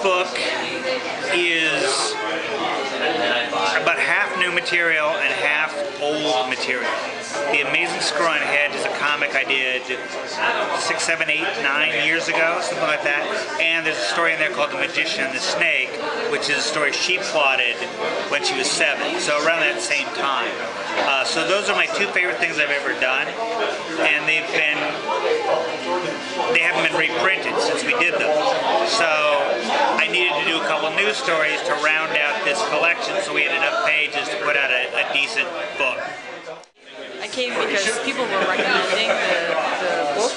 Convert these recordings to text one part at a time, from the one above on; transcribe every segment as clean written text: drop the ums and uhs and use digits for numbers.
book is about half new material and half old material. The Amazing Screw on Head is a comic I did 6, 7, 8, 9 years ago, something like that. And there's a story in there called The Magician and the Snake, which is a story she plotted when she was 7, so around that same time. So those are my two favorite things I've ever done, and they haven't been reprinted since we did them. So I needed to do a couple new stories to round out this collection, so we had enough pages to put out a decent book. I came because people were recommending the book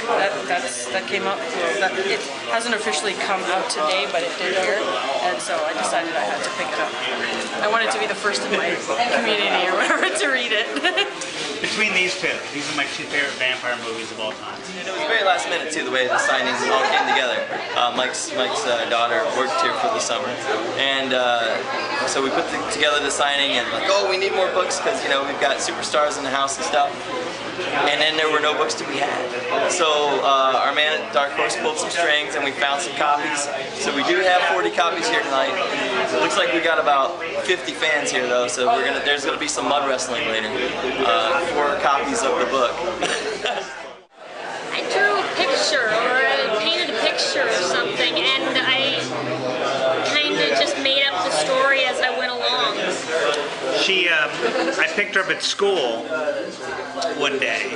that came up. It hasn't officially come out today, but it did here, and so I decided I had to pick it up. I wanted to be the first in my community or whatever to read it. Between these two, these are my two favorite vampire movies of all time. And it was very last minute too, the way the signings all came together. Mike's daughter worked here for the summer, and so we put together the signing and like, oh, we need more books because we've got superstars in the house and stuff. And then there were no books to be had. So our man at Dark Horse pulled some strings and we found some copies. So we do have 40 copies here tonight. It looks like we got about 50 fans here though, so there's gonna be some mud wrestling later. 4 copies of the book. I drew a picture or I painted a picture or something, and I kind of just made up the story as I went along. I picked her up at school one day,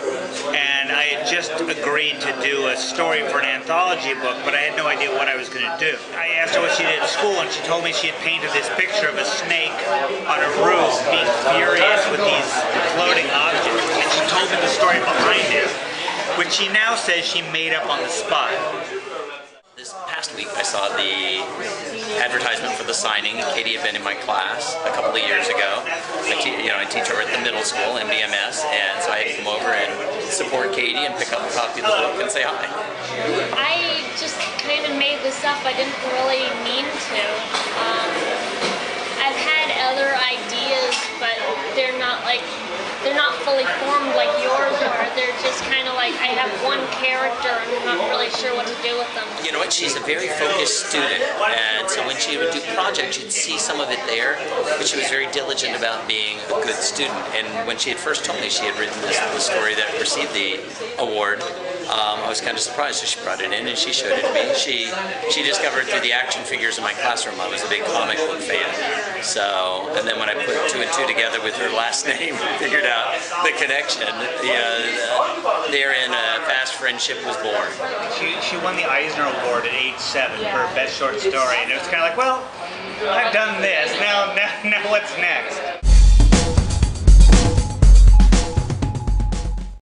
and I had just agreed to do a story for an anthology book, but I had no idea what I was going to do. I asked her what she did at school, and she told me she had painted this picture of a snake on a roof being furious with these floating objects, and she told me the story behind it, which she now says she made up on the spot. This past week I saw the advertisement for the signing. Katie had been in my class a couple of years ago. I teach over at the middle school, MBMS, and so I had to come over and support Katie and pick up a copy of the book and say hi. I just kind of made this up. I didn't really mean to. I've had other ideas, but they're not fully formed like yours are. They're just kind of like, I have one character and I'm not really sure what to do with them. You know what, she's a very focused student, and so when she would do projects, you'd see some of it there, but she was very diligent about being a good student. And when she had first told me she had written the story that received the award, I was kind of surprised, so she brought it in and she showed it to me. She discovered through the action figures in my classroom I was a big comic book fan. So, and then when I put 2 and 2 together with her last name, figured out the connection. Therein a fast friendship was born. She won the Eisner Award at age 7 for best short story, and it was kind of like, well, I've done this. Now what's next?